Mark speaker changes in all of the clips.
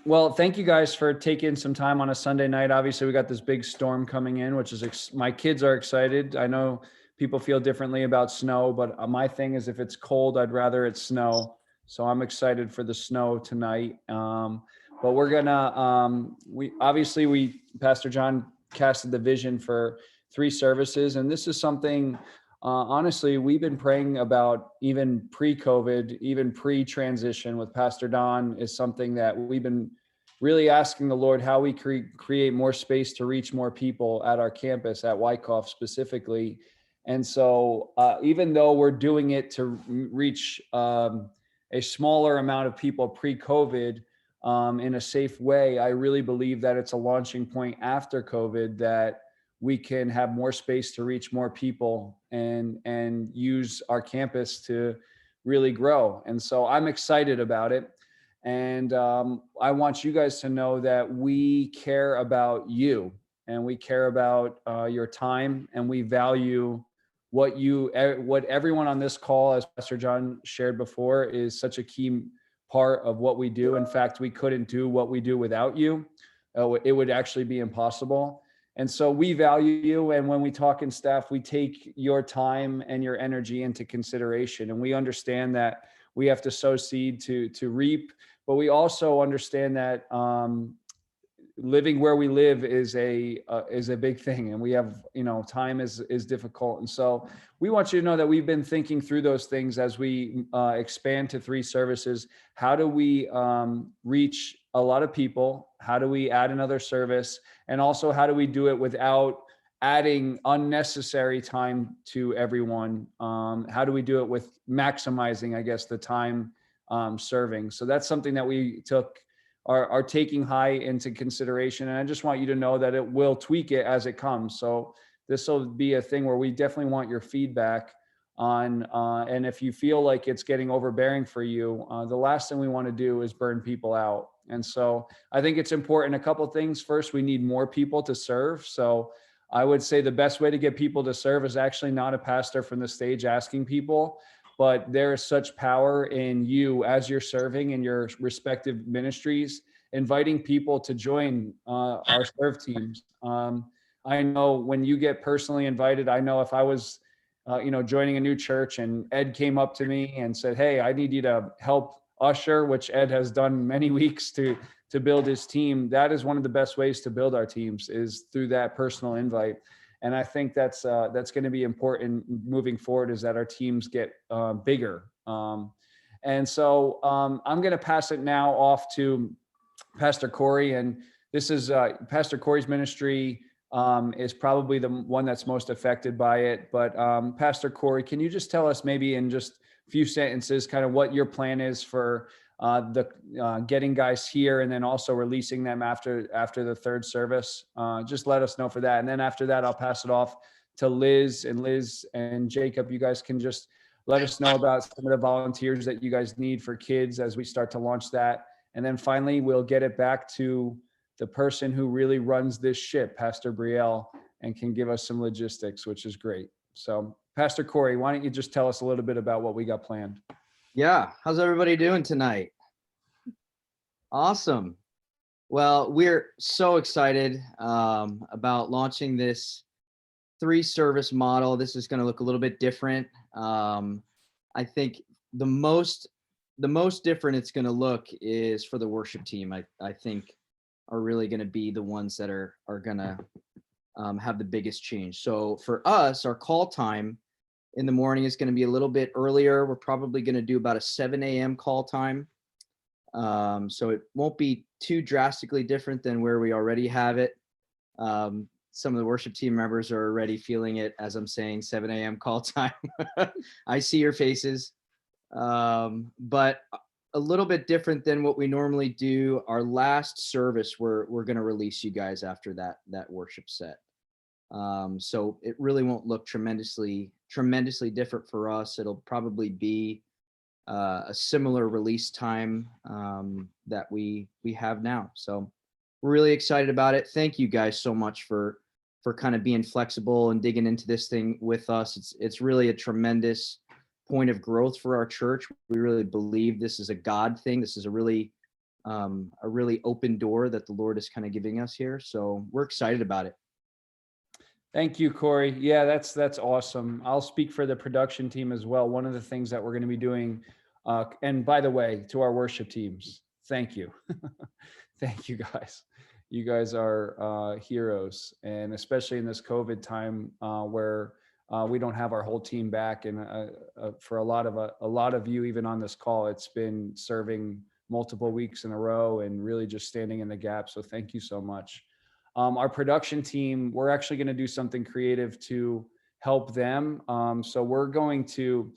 Speaker 1: Well, thank you guys for taking some time on a Sunday night. Obviously, we got this big storm coming in, which is my kids are excited. I know people feel differently about snow, but my thing is if it's cold, I'd rather it snow. So I'm excited for the snow tonight. But we're gonna we Pastor John casted the vision for 3 services, and this is something. Honestly, we've been praying about even pre-COVID, even pre-transition with Pastor Don is something that we've been really asking the Lord how we create more space to reach more people at our campus at Wyckoff specifically. And so even though we're doing it to reach a smaller amount of people pre-COVID in a safe way, I really believe that it's a launching point after COVID that we can have more space to reach more people and use our campus to really grow. And so I'm excited about it. And I want you guys to know that we care about you and we care about your time, and we value what everyone on this call, as Pastor John shared before, is such a key part of what we do. In fact, we couldn't do what we do without you. It would actually be impossible. And so we value you. And when we talk in staff, we take your time and your energy into consideration. And we understand that we have to sow seed to reap, but we also understand that living where we live is a big thing, and we have, time is difficult. And so we want you to know that we've been thinking through those things as we expand to 3 services. How do we reach a lot of people? How do we add another service? And also, how do we do it without adding unnecessary time to everyone? How do we do it with maximizing, I guess, the time serving? So that's something that we are taking high into consideration. And I just want you to know that it will tweak it as it comes. So this will be a thing where we definitely want your feedback on, and if you feel like it's getting overbearing for you, the last thing we want to do is burn people out. And so I think it's important. A couple of things. First, we need more people to serve. So I would say the best way to get people to serve is actually not a pastor from the stage asking people, but there is such power in you as you're serving in your respective ministries, inviting people to join our serve teams. I know when you get personally invited, I know if I was, joining a new church and Ed came up to me and said, "Hey, I need you to help usher," which Ed has done many weeks to build his team. That is one of the best ways to build our teams, is through that personal invite. And I think that's going to be important moving forward, is that our teams get bigger. And so I'm going to pass it now off to Pastor Corey. And this is Pastor Corey's ministry is probably the one that's most affected by it. But Pastor Corey, can you just tell us maybe in just a few sentences kind of what your plan is for getting guys here, and then also releasing them after the 3rd service? Just let us know for that. And then after that, I'll pass it off to Liz and Jacob. You guys can just let us know about some of the volunteers that you guys need for kids as we start to launch that. And then finally, we'll get it back to the person who really runs this ship, Pastor Brielle, and can give us some logistics, which is great. So Pastor Corey, why don't you just tell us a little bit about what we got planned?
Speaker 2: Yeah. How's everybody doing tonight? Awesome. Well, we're so excited about launching this 3-service model. This is going to look a little bit different. I think the most different it's going to look is for the worship team. I think are really going to be the ones that are going to have the biggest change. So for us, our call time in the morning is going to be a little bit earlier. We're probably going to do about a 7 a.m. call time. So it won't be too drastically different than where we already have it. Some of the worship team members are already feeling it as I'm saying 7 a.m. call time. I see your faces. But a little bit different than what we normally do. Our last service, we're going to release you guys after that worship set. So it really won't look tremendously different for us. It'll probably be a similar release time that we have now. So we're really excited about it. Thank you guys so much for kind of being flexible and digging into this thing with us. It's really a tremendous point of growth for our church. We really believe this is a God thing. This is a really a really open door that the Lord is kind of giving us here. So we're excited about it.
Speaker 1: Thank you, Corey. Yeah, that's awesome. I'll speak for the production team as well. One of the things that we're going to be doing, and by the way, to our worship teams, thank you, thank you guys. You guys are heroes, and especially in this COVID time where we don't have our whole team back, and for a lot of you, even on this call, it's been serving multiple weeks in a row and really just standing in the gap. So thank you so much. Our production team, we're actually going to do something creative to help them. So we're going to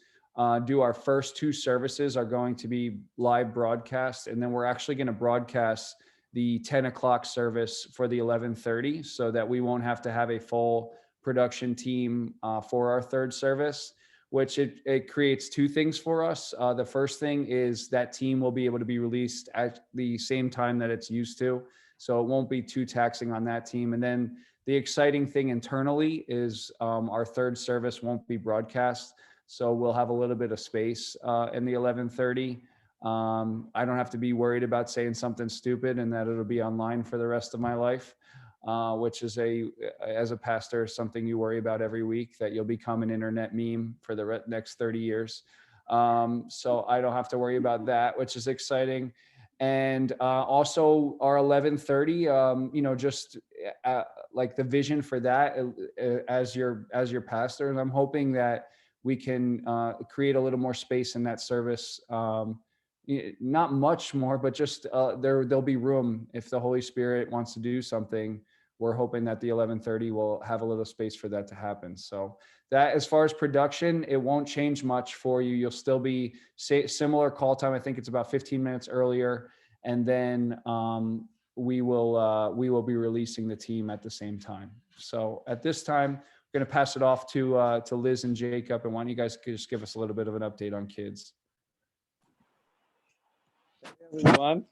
Speaker 1: do our first two services are going to be live broadcast, and then we're actually going to broadcast the 10 o'clock service for the 11:30, so that we won't have to have a full production team for our third service, which it creates two things for us. The first thing is that team will be able to be released at the same time that it's used to. So it won't be too taxing on that team. And then the exciting thing internally is our third service won't be broadcast. So we'll have a little bit of space in the 11:30. I don't have to be worried about saying something stupid and that it'll be online for the rest of my life, which is as a pastor, something you worry about every week, that you'll become an internet meme for the next 30 years. So I don't have to worry about that, which is exciting. And also our 11:30, just like the vision for that as your pastor. And I'm hoping that we can create a little more space in that service. Not much more, but just there'll be room if the Holy Spirit wants to do something. We're hoping that the 11:30 will have a little space for that to happen. So that, as far as production, it won't change much for you. You'll still be similar call time. I think it's about 15 minutes earlier, and then we will be releasing the team at the same time. So at this time, we're going to pass it off to Liz and Jacob. And why don't you guys just give us a little bit of an update on kids?
Speaker 3: Everyone.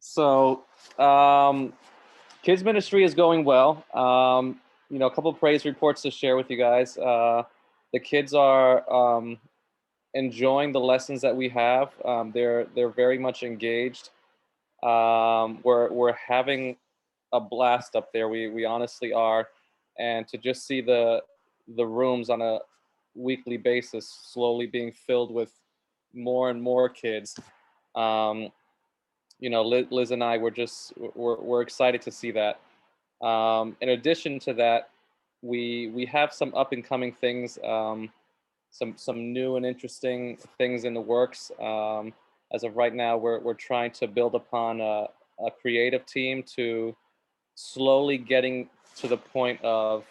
Speaker 3: So, kids ministry is going well. A couple of praise reports to share with you guys. The kids are enjoying the lessons that we have. They're very much engaged. We're having a blast up there. We honestly are, and to just see the rooms on a weekly basis slowly being filled with more and more kids. Liz and I we're excited to see that. In addition to that, we have some up and coming things, some new and interesting things in the works. As of right now, we're trying to build upon a creative team to slowly getting to the point of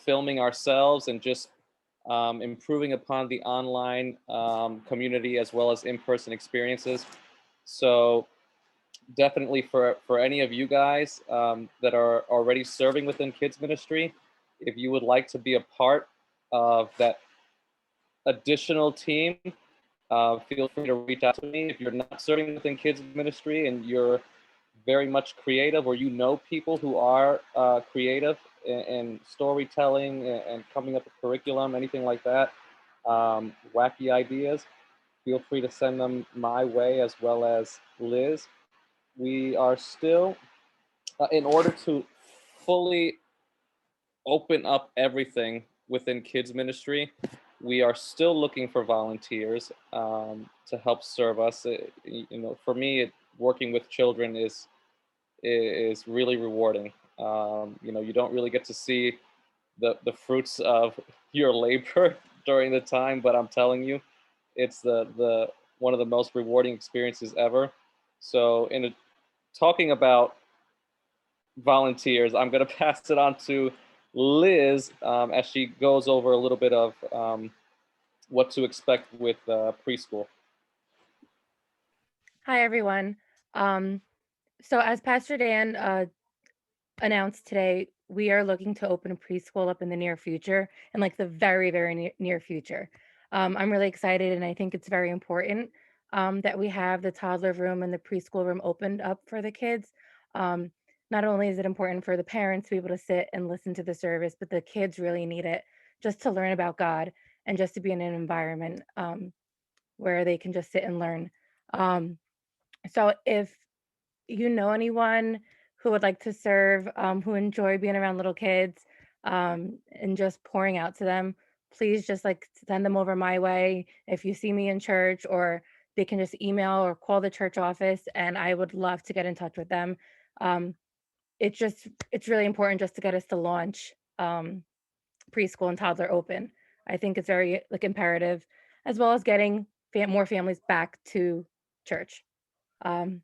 Speaker 3: filming ourselves and just improving upon the online community as well as in-person experiences. So definitely for any of you guys that are already serving within kids ministry, if you would like to be a part of that additional team, feel free to reach out to me. If you're not serving within kids ministry and you're very much creative, or you know people who are creative in storytelling and coming up with curriculum, anything like that, wacky ideas, feel free to send them my way as well as Liz. We are still, in order to fully open up everything within kids ministry, we are still looking for volunteers to help serve us. For me, working with children is really rewarding. You don't really get to see the fruits of your labor during the time, but I'm telling you, it's the one of the most rewarding experiences ever. So talking about volunteers, I'm going to pass it on to Liz as she goes over a little bit of what to expect with preschool.
Speaker 4: Hi, everyone. So as Pastor Dan announced today, we are looking to open a preschool up in the near future, in like the very, very near future. I'm really excited, and I think it's very important that we have the toddler room and the preschool room opened up for the kids. Not only is it important for the parents to be able to sit and listen to the service, but the kids really need it just to learn about God and just to be in an environment where they can just sit and learn. So if you know anyone who would like to serve, who enjoy being around little kids, and just pouring out to them, please just like send them over my way. If you see me in church, or they can just email or call the church office, and I would love to get in touch with them. Um, it's really important just to get us to launch preschool and toddler open. I think it's very like imperative, as well as getting more families back to church. Um,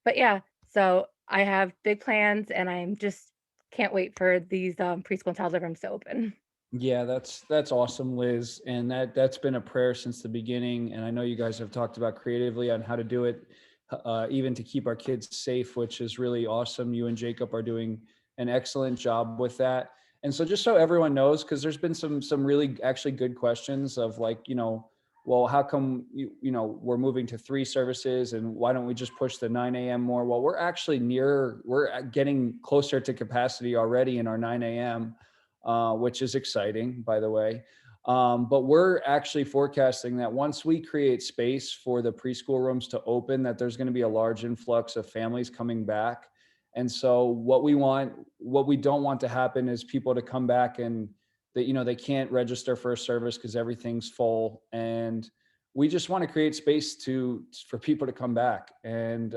Speaker 4: but yeah, so I have big plans, and I'm just can't wait for these preschool and toddler rooms to open.
Speaker 1: Yeah, that's awesome, Liz. And that's been a prayer since the beginning. And I know you guys have talked about creatively on how to do it, even to keep our kids safe, which is really awesome. You and Jacob are doing an excellent job with that. And so just so everyone knows, because there's been some really actually good questions of like, well, how come we're moving to 3 services, and why don't we just push the 9 a.m. more? Well, we're getting closer to capacity already in our 9 a.m. Which is exciting, by the way. But we're actually forecasting that once we create space for the preschool rooms to open, that there's going to be a large influx of families coming back. And so what we don't want to happen is people to come back and they can't register for a service because everything's full. And we just want to create space for people to come back. And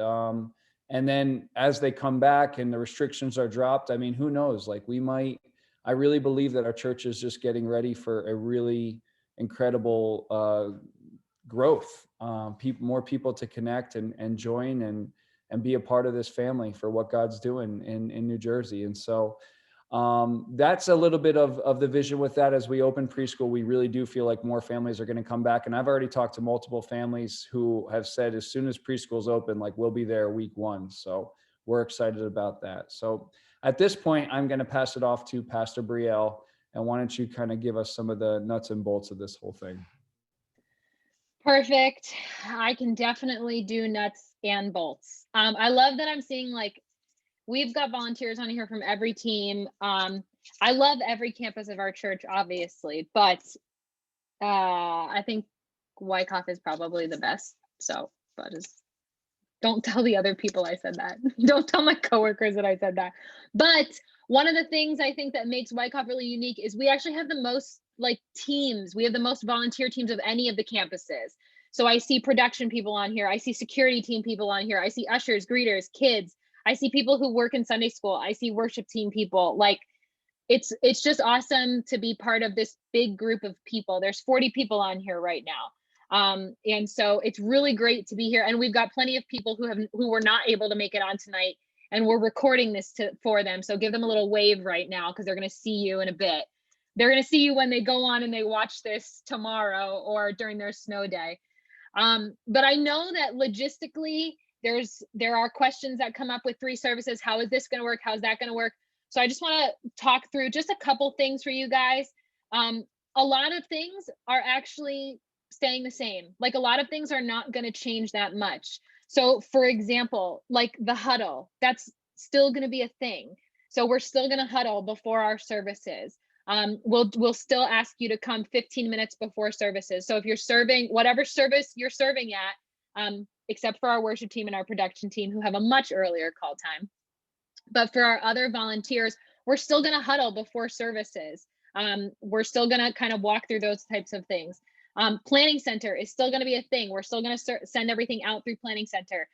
Speaker 1: then as they come back and the restrictions are dropped, I mean, who knows? Like I really believe that our church is just getting ready for a really incredible growth. More people to connect and join and be a part of this family for what God's doing in New Jersey. And so that's a little bit of the vision with that. As we open preschool, we really do feel like more families are going to come back. And I've already talked to multiple families who have said as soon as preschool's open, like we'll be there week 1. So we're excited about that. So at this point, I'm going to pass it off to Pastor Brielle. And why don't you kind of give us some of the nuts and bolts of this whole thing?
Speaker 5: Perfect. I can definitely do nuts and bolts. I love that I'm seeing like we've got volunteers on here from every team. I love every campus of our church, obviously, but I think Wyckoff is probably the best. So, don't tell the other people I said that. Don't tell my coworkers that I said that. But one of the things I think that makes Wyckoff really unique is we actually have the most like teams. We have the most volunteer teams of any of the campuses. So I see production people on here. I see security team people on here. I see ushers, greeters, kids. I see people who work in Sunday school. I see worship team people. Like it's just awesome to be part of this big group of people. There's 40 people on here right now. And so it's really great to be here. And we've got plenty of people who were not able to make it on tonight, and we're recording this for them. So give them a little wave right now, because they're going to see you in a bit. They're going to see you when they go on and they watch this tomorrow or during their snow day. But I know that logistically there are questions that come up with 3 services. How is this going to work? How's that going to work? So I just want to talk through just a couple things for you guys. A lot of things are actually staying the same. Like a lot of things are not going to change that much. So for example, like the huddle, that's still going to be a thing. So we're still going to huddle before our services. We'll still ask you to come 15 minutes before services. So if you're serving whatever service you're serving at, except for our worship team and our production team who have a much earlier call time. But for our other volunteers, we're still going to huddle before services. We're still going to kind of walk through those types of things. Planning center is still going to be a thing. We're still going to send everything out through planning center.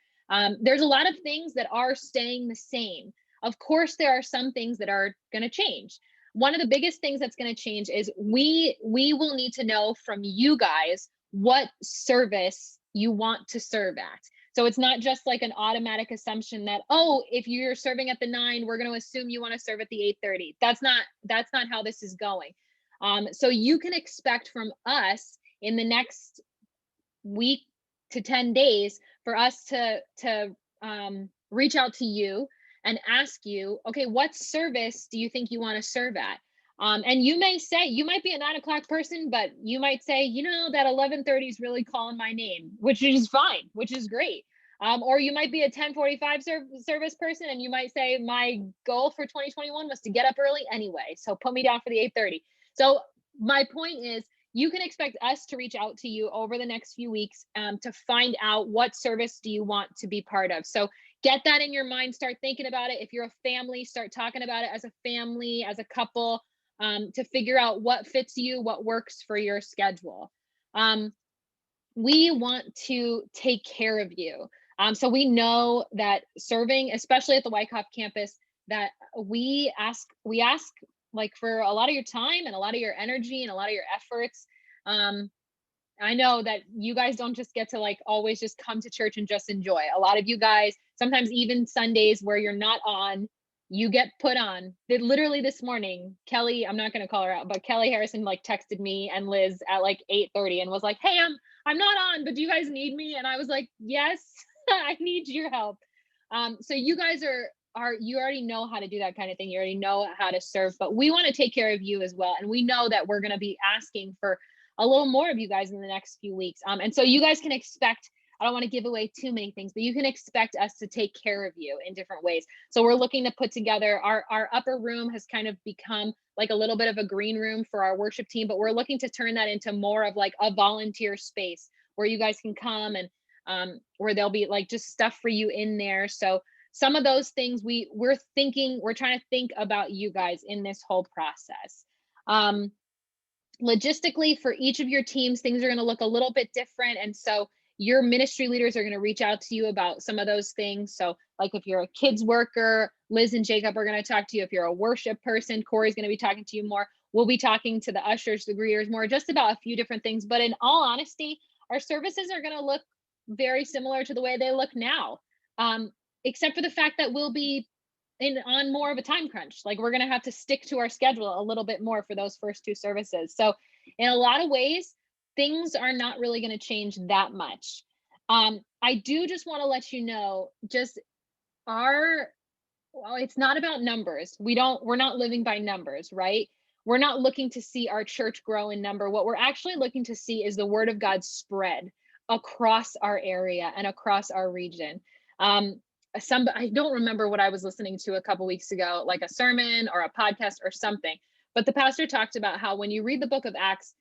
Speaker 5: There's a lot of things that are staying the same. Of course, there are some things that are going to change. One of the biggest things that's going to change is we will need to know from you guys what service you want to serve at. So it's not just like an automatic assumption that, oh, if you're serving at the 9, we're going to assume you want to serve at the 8:30. That's not how this is going. So you can expect from us in the next week to 10 days for us to reach out to you and ask you, okay, what service do you think you want to serve at? And you might be a 9 o'clock person, but you might say, that 11:30 is really calling my name, which is fine, which is great. Or you might be a 10:45 service person, and you might say, my goal for 2021 was to get up early anyway, so put me down for the 8:30. So my point is, you can expect us to reach out to you over the next few weeks to find out what service do you want to be part of. So get that in your mind, start thinking about it. If you're a family, start talking about it as a family, as a couple, to figure out what fits you, what works for your schedule. We want to take care of you. So we know that serving, especially at the Wyckoff campus, that we ask like for a lot of your time and a lot of your energy and a lot of your efforts. I know that you guys don't just get to like always just come to church and just enjoy. A lot of you guys, sometimes even Sundays where you're not on, you get put on. Literally this morning, Kelly, I'm not going to call her out, but Kelly Harrison like texted me and Liz at like 8:30 and was like, "Hey, I'm not on, but do you guys need me?" And I was like, "Yes, I need your help." So you guys you already know how to do that kind of thing. You already know how to serve, but we want to take care of you as well. And we know that we're going to be asking for a little more of you guys in the next few weeks. And so you guys can expect, I don't want to give away too many things, but you can expect us to take care of you in different ways. So we're looking to put together our upper room has kind of become like a little bit of a green room for our worship team, but we're looking to turn that into more of like a volunteer space where you guys can come and where there'll be like just stuff for you in there. So some of those things we're trying to think about you guys in this whole process. Logistically, for each of your teams, things are going to look a little bit different. And so your ministry leaders are going to reach out to you about some of those things. So like if you're a kids worker, Liz and Jacob are going to talk to you. If you're a worship person, Corey's going to be talking to you more. We'll be talking to the ushers, the greeters more, just about a few different things. But in all honesty, our services are going to look very similar to the way they look now, except for the fact that we'll be on more of a time crunch. Like we're going to have to stick to our schedule a little bit more for those first two services. So in a lot of ways, things are not really going to change that much. I do just want to let you know, it's not about numbers. We're not living by numbers, right? We're not looking to see our church grow in number. What we're actually looking to see is the word of God spread across our area and across our region. I don't remember what I was listening to a couple weeks ago, like a sermon or a podcast or something, but the pastor talked about how when you read the book of Acts,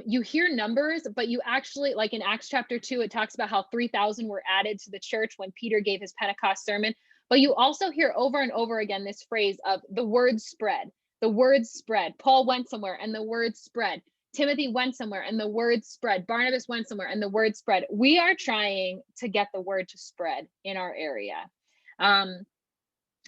Speaker 5: you hear numbers, but you actually, like in Acts chapter 2, it talks about how 3,000 were added to the church when Peter gave his Pentecost sermon. But you also hear over and over again this phrase of the word spread. The word spread. Paul went somewhere and the word spread. Timothy went somewhere and the word spread. Barnabas went somewhere and the word spread. We are trying to get the word to spread in our area. And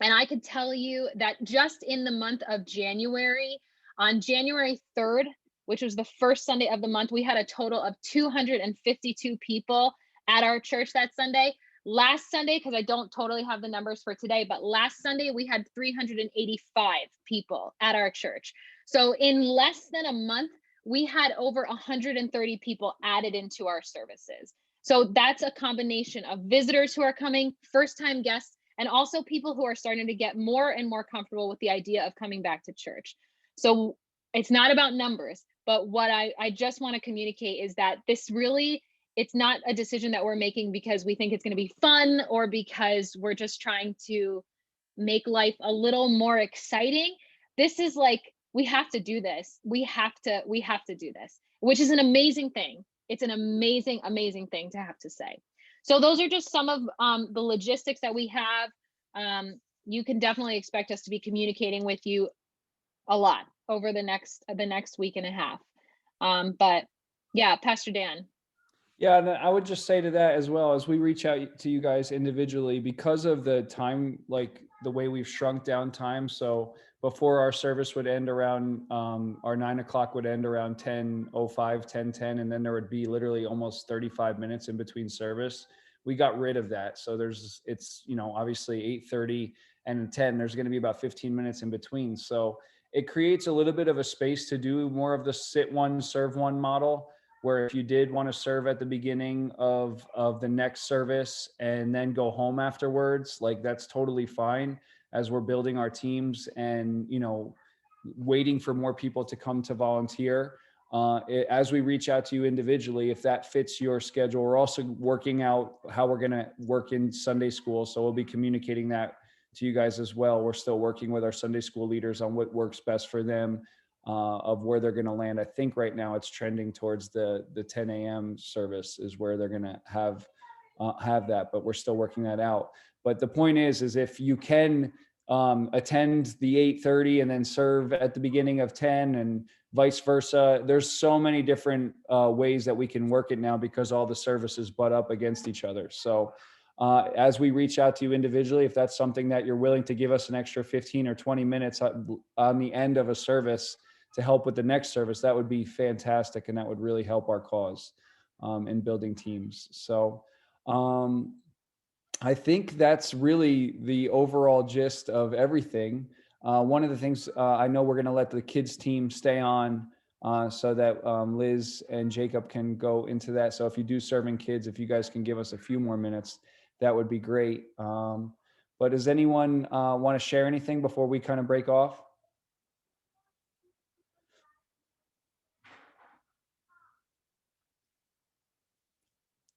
Speaker 5: I can tell you that just in the month of January, on January 3rd, which was the first Sunday of the month, we had a total of 252 people at our church that Sunday. Last Sunday, because I don't totally have the numbers for today, but last Sunday we had 385 people at our church. So in less than a month, we had over 130 people added into our services. So that's a combination of visitors who are coming, first-time guests, and also people who are starting to get more and more comfortable with the idea of coming back to church. So it's not about numbers, but what I just want to communicate is that it's not a decision that we're making because we think it's going to be fun or because we're just trying to make life a little more exciting. This is like, we have to do this. We have to do this, which is an amazing thing. It's an amazing, amazing thing to have to say. So those are just some of the logistics that we have. You can definitely expect us to be communicating with you a lot over the next week and a half. But yeah, Pastor Dan.
Speaker 1: Yeah, and I would just say to that as well, as we reach out to you guys individually, because of the time, like the way we've shrunk down time. So before our service would end around, our 9 o'clock would end around 10:05, 10:10, and then there would be literally almost 35 minutes in between service. We got rid of that. So it's obviously 8:30 and 10, there's going to be about 15 minutes in between. So it creates a little bit of a space to do more of the sit one, serve one model, where if you did want to serve at the beginning of the next service and then go home afterwards, like that's totally fine as we're building our teams and, waiting for more people to come to volunteer. As we reach out to you individually, if that fits your schedule, we're also working out how we're going to work in Sunday school. So we'll be communicating that to you guys as well. We're still working with our Sunday school leaders on what works best for them. of where they're going to land. I think right now it's trending towards the 10 a.m. service is where they're going to have that, but we're still working that out. But the point is if you can attend the 8:30 and then serve at the beginning of 10 and vice versa, there's so many different ways that we can work it now because all the services butt up against each other. So as we reach out to you individually, if that's something that you're willing to give us an extra 15 or 20 minutes on the end of a service to help with the next service, that would be fantastic. And that would really help our cause in building teams. So I think that's really the overall gist of everything. One of the things I know we're going to let the kids team stay on so that Liz and Jacob can go into that. So if you do serving kids, if you guys can give us a few more minutes, that would be great. But does anyone want to share anything before we kind of break off?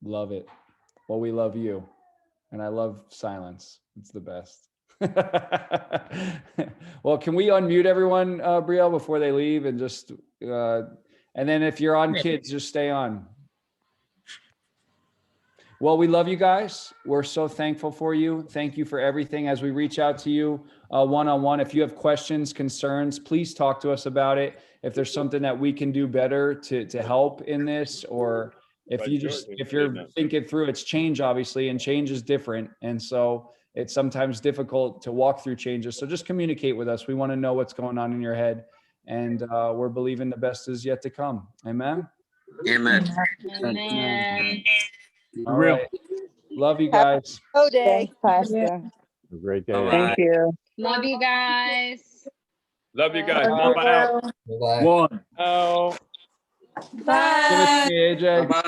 Speaker 1: Love it. Well, we love you. And I love silence. It's the best. Well, can we unmute everyone, Brielle, before they leave and just, and then if you're on kids, just stay on. Well, we love you guys. We're so thankful for you. Thank you for everything. As we reach out to you one-on-one, if you have questions, concerns, please talk to us about it. If there's something that we can do better to help in this, or if you're thinking through, it's change, obviously, and change is different. And so it's sometimes difficult to walk through changes. So just communicate with us. We want to know what's going on in your head. And we're believing the best is yet to come. Amen.
Speaker 6: Amen.
Speaker 5: Amen.
Speaker 1: All right. Love you guys.
Speaker 7: Thanks, Pastor.
Speaker 8: Have a great day.
Speaker 6: Bye-bye.
Speaker 7: you.
Speaker 5: Love you guys.
Speaker 6: Love you guys.
Speaker 1: Bye.
Speaker 6: Mama out.
Speaker 8: One.
Speaker 3: Oh.
Speaker 1: Give it to me, AJ.
Speaker 6: Bye-bye.